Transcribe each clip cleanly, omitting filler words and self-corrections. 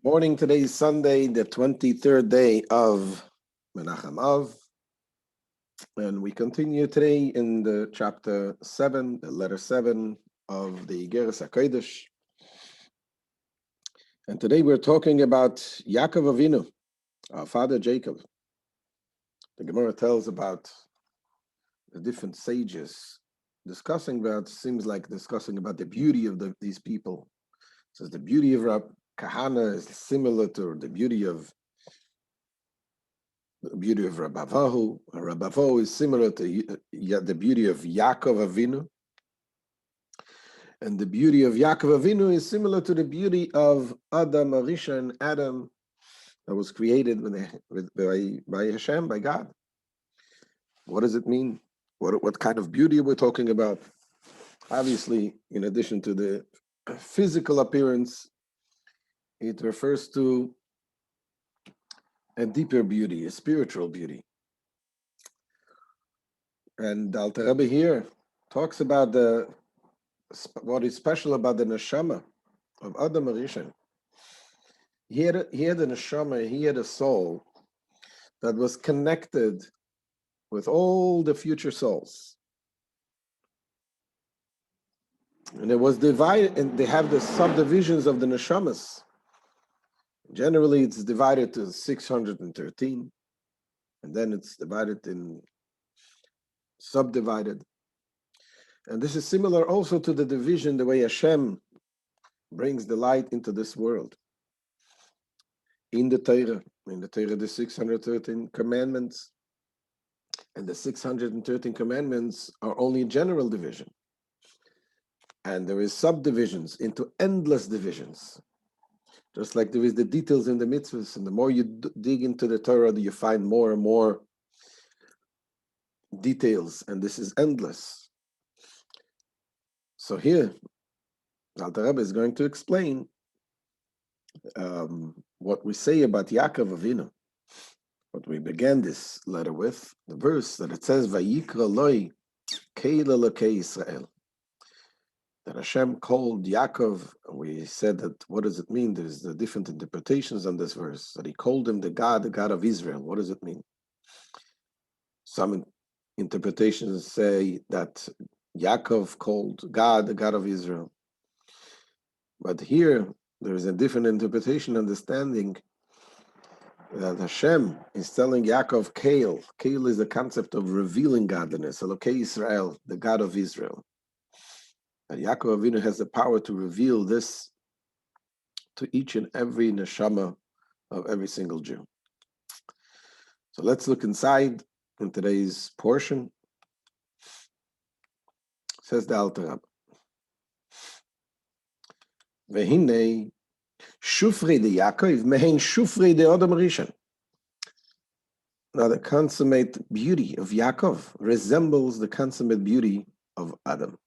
Morning. Today is Sunday, the 23rd day of Menachem Av. And we continue today in the chapter 7, the letter 7 of the Igeret Hakodesh. And today we're talking about Yaakov Avinu, our father Jacob. The Gemara tells about the different sages discussing about the beauty of these people. It says the beauty of Rab Kahana is similar to the beauty of Rabavahu. Rabavahu is similar to the beauty of Yaakov Avinu. And the beauty of Yaakov Avinu is similar to the beauty of Adam Arishan, Adam, that was created by Hashem, by God. What does it mean? What kind of beauty we're talking about? Obviously, in addition to the physical appearance, it refers to a deeper beauty, a spiritual beauty. And Alter Rebbe here talks about what is special about the neshama of Adam Arishan. He had the neshama, he had a soul that was connected with all the future souls. And it was divided, and they have the subdivisions of the neshamas. Generally, it's divided to 613, and then it's divided in subdivided. And this is similar also to the division, the way Hashem brings the light into this world. In the Torah, the 613 commandments, and the 613 commandments are only general division. And there is subdivisions into endless divisions. Just like there is the details in the mitzvahs, and the more you dig into the Torah, you find more and more details, and this is endless. So here, Alter Rebbe is going to explain what we say about Yaakov Avinu, what we began this letter with, the verse that it says, Vayikra loi keil Elokei Yisrael. That Hashem called Yaakov, we said that, what does it mean? There's the different interpretations on this verse, that he called him the God of Israel. What does it mean? Some interpretations say that Yaakov called God the God of Israel. But here, there is a different interpretation, understanding that Hashem is telling Yaakov, Keil. Keil is the concept of revealing godliness, Elokei Israel, the God of Israel. That Yaakov Avinu has the power to reveal this to each and every neshama of every single Jew. So let's look inside in today's portion. Says the Alter Rebbe, Vehine shufrei de Yaakov mehein shufrei de Adam Rishon. Now the consummate beauty of Yaakov resembles the consummate beauty of Adam.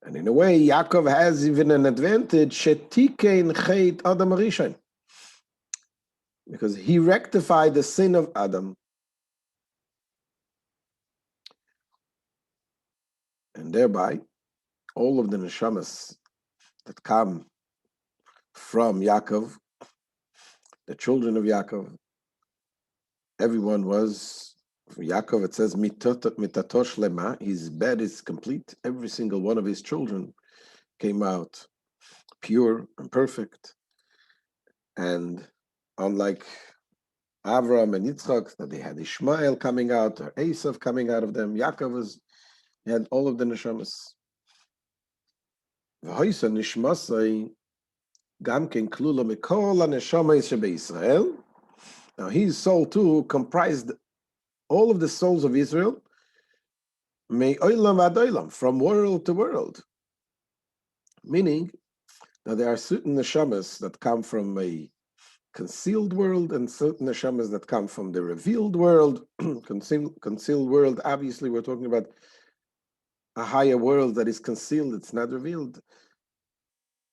And in a way, Yaakov has even an advantage, shetikein chet Adam Rishon, because he rectified the sin of Adam. And thereby, all of the neshamas that come from Yaakov, the children of Yaakov, everyone was, for Yaakov it says, mitatosh lema, his bed is complete. Every single one of his children came out pure and perfect. And unlike Avraham and Yitzchak, that they had Ishmael coming out, or Esav coming out of them, Yaakov had all of the neshamas. V'hoisa nishmasai gamken klula mikol haneshamas shebeYisrael. Now his soul too comprised all of the souls of Israel, me'olam ad olam, from world to world. Meaning that there are certain neshamas that come from a concealed world and certain neshamas that come from the revealed world. Concealed world, obviously we're talking about a higher world that is concealed, it's not revealed.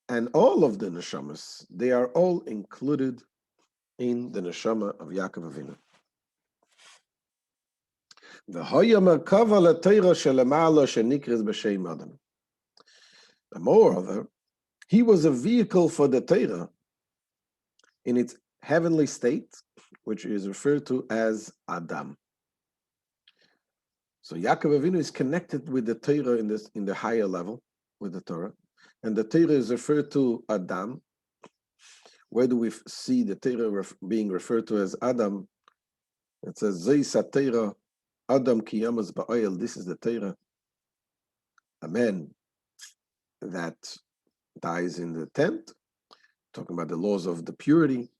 And all of the neshamas, they are all included in the neshama of Yaakov Avinu. Moreover, he was a vehicle for the Torah in its heavenly state, which is referred to as Adam. So Yaakov Avinu is connected with the Torah in the higher level, with the Torah, and the Torah is referred to Adam. Where do we see the Torah being referred to as Adam? It says, Zeis HaTorah, Adam ki yamas ba'oil. This is the Torah, a man that dies in the tent, talking about the laws of the purity.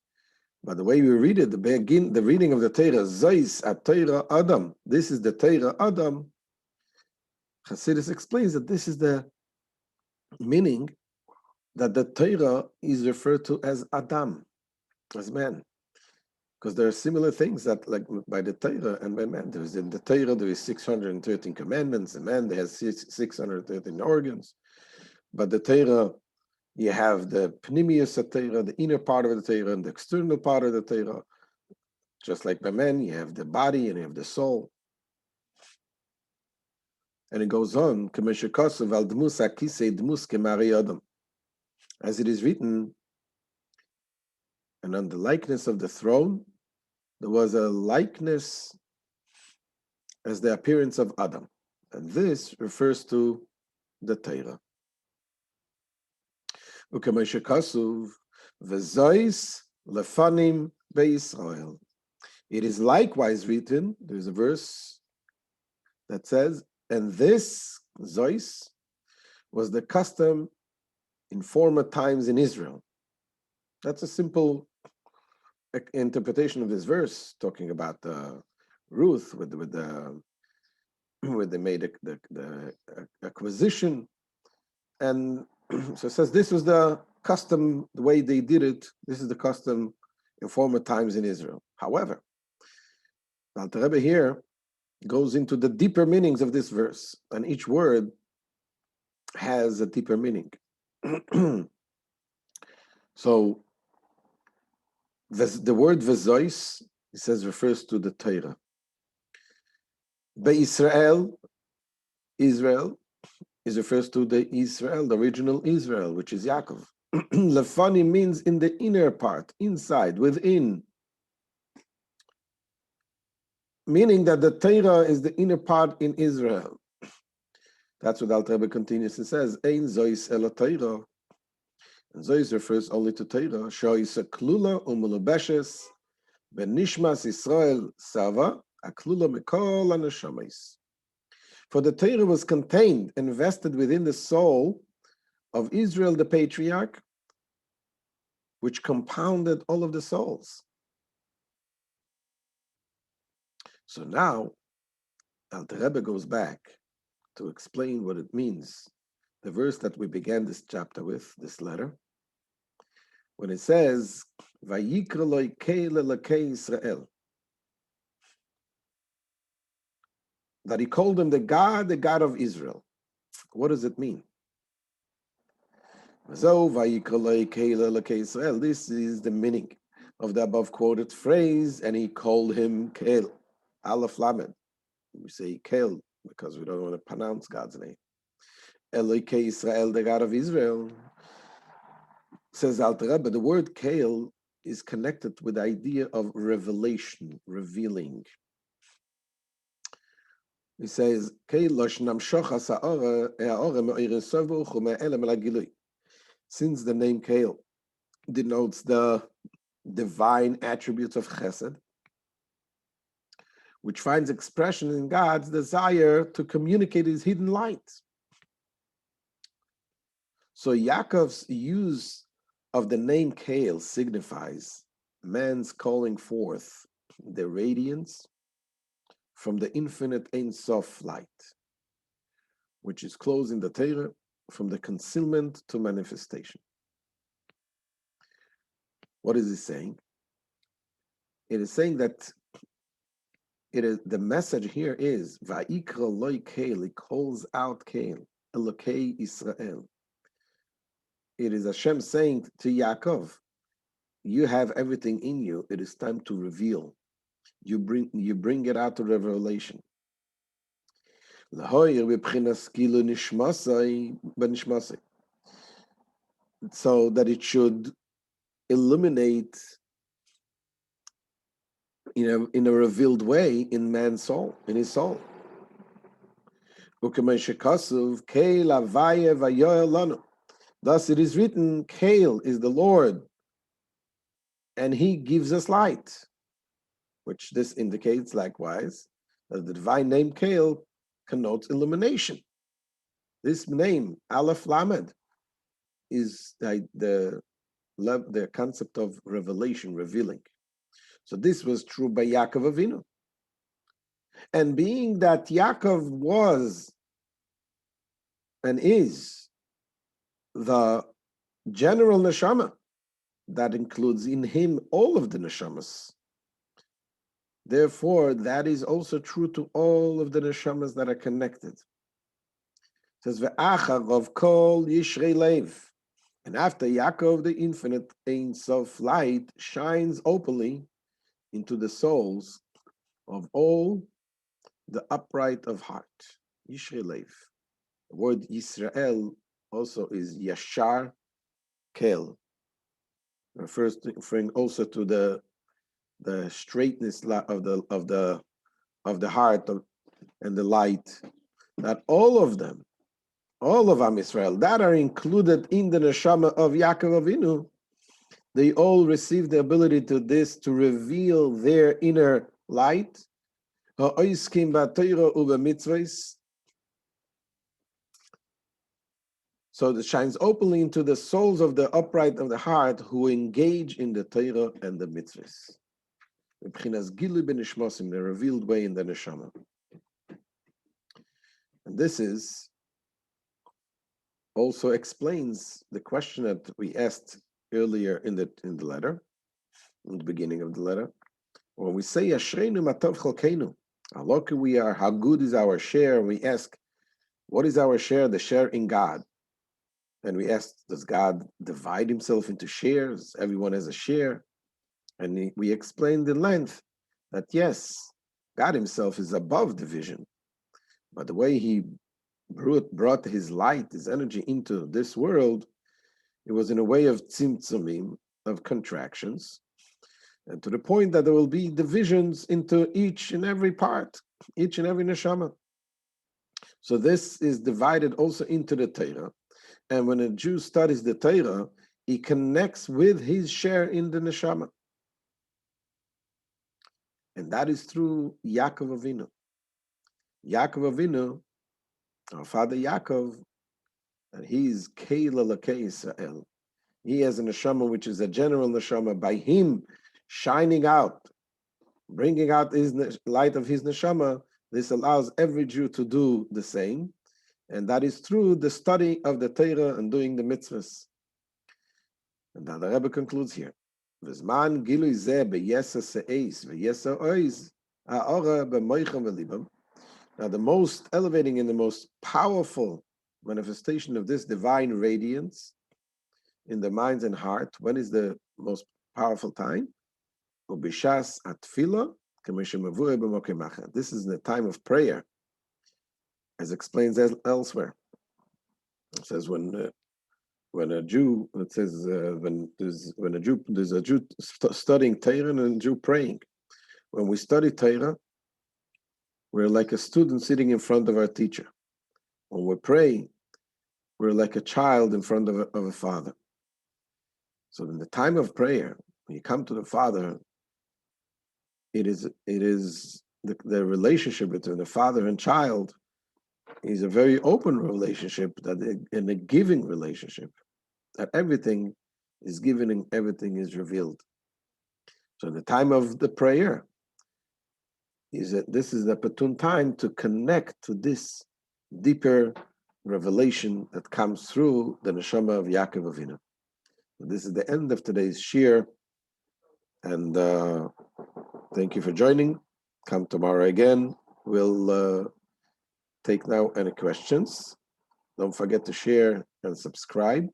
But the way we read it, the reading of the Torah, Zeis HaTorah Adam. This is the Torah Adam. Chassidus explains that this is the meaning that the Torah is referred to as Adam, as man. Because there are similar things that, like by the Torah and by man, there's in the Torah there is 613 commandments, and man there has 613 organs. But the Torah, you have the Pnimius Torah, the inner part of the Torah, and the external part of the Torah. Just like by man, you have the body and you have the soul. And it goes on, as it is written, and on the likeness of the throne, there was a likeness as the appearance of Adam. And this refers to the Torah. It is likewise written, there's a verse that says, and this, Zois, was the custom in former times in Israel. That's a simple interpretation of this verse, talking about Ruth with they made the acquisition, and so it says this was the custom, the way they did it. This is the custom in former times in Israel. However, the Alter Rebbe here goes into the deeper meanings of this verse, and each word has a deeper meaning. So the word Vezois, he says, refers to the Torah. By Israel is refers to the Israel, the original Israel, which is Yaakov. Lefani means in the inner part, inside, within. Meaning that the Torah is the inner part in Israel. That's what Alter Rebbe continues and says, Ein Zois ela Torah. And Zois refers only to Torah. Shois klula umulubeshes benishmas Israel sava aklula mikol anashamis. For the Torah was contained and vested within the soul of Israel, the patriarch, which compounded all of the souls. So now, Alter Rebbe goes back to explain what it means. The verse that we began this chapter with, this letter, when it says, Vayikra lo kei lelakei Israel, that he called him the God of Israel. What does it mean? This is the meaning of the above quoted phrase, and he called him Kel, Aleph Lamed. We say Kel because we don't want to pronounce God's name. Elokei Israel, the God of Israel. Says Alter Rebbe, the word Kel is connected with the idea of revelation, revealing. He says, since the name Kel denotes the divine attributes of Chesed, which finds expression in God's desire to communicate his hidden light. So Yaakov's use of the name Kel signifies man's calling forth the radiance from the infinite Ein Sof light, which is closing the Torah from the concealment to manifestation. What is it saying? It is saying that the message here is Va'ikra loy Kel, he calls out Kel, Elokei Israel. It is Hashem saying to Yaakov, you have everything in you, it is time to reveal. You bring it out to revelation. So that it should illuminate in a revealed way in man's soul, in his soul. Thus it is written, Kael is the Lord, and he gives us light, which this indicates likewise that the divine name Kael connotes illumination. This name, Aleph Lamed, is the concept of revelation, revealing. So this was true by Yaakov Avinu. And being that Yaakov was and is the general neshama, that includes in him all of the neshamas. Therefore, that is also true to all of the neshamas that are connected. It says, "Ve'achar of kol yishrei lev," and after Yaakov, the infinite Ein Sof light shines openly into the souls of all the upright of heart. Yishrei lev. The word Yisrael also is Yashar Kel, referring also to the straightness of the heart and the light. That all of them, all of Am Yisrael, that are included in the neshama of Yaakov Avinu, they all receive the ability to reveal their inner light. So it shines openly into the souls of the upright of the heart who engage in the Torah and the mitzvahs. In the revealed way in the neshama. And this is also explains the question that we asked earlier in the letter, in the beginning of the letter. When we say Ashreinu matov chalkeinu, how lucky we are, how good is our share, we ask, what is our share? The share in God. And we asked, does God divide himself into shares? Everyone has a share. And we explained in length that yes, God himself is above division. But the way he brought his light, his energy into this world, it was in a way of tzimtzumim, of contractions, and to the point that there will be divisions into each and every part, each and every neshama. So this is divided also into the Torah. And when a Jew studies the Torah, he connects with his share in the neshama. And that is through Yaakov Avinu. Yaakov Avinu, our father Yaakov, and he is Keila Lakei Israel. He has a neshama which is a general neshama. By him shining out, bringing out his light of his neshama, this allows every Jew to do the same. And that is through the study of the Torah and doing the mitzvahs. And now the Rebbe concludes here. V'zman gilui zeh b'yesa se'eis v'yesa oiz ha'ora b'moichem v'libam. Now the most elevating and the most powerful manifestation of this divine radiance in the minds and heart, when is the most powerful time? Ubishas atfila k'meshem mavureh b'mokeh macha. This is the time of prayer, as explains elsewhere. It says when a Jew, it says when there's a Jew studying Torah and a Jew praying. When we study Torah, we're like a student sitting in front of our teacher. When we pray, we're like a child in front of a father. So in the time of prayer, when you come to the Father, it is the relationship between the father and child is a very open relationship, and a giving relationship, that everything is given and everything is revealed. So in the time of the prayer, this is the opportune time to connect to this deeper revelation that comes through the neshama of Yaakov Avinu. This is the end of today's shir, and thank you for joining. Come tomorrow again. We'll take now any questions. Don't forget to share and subscribe.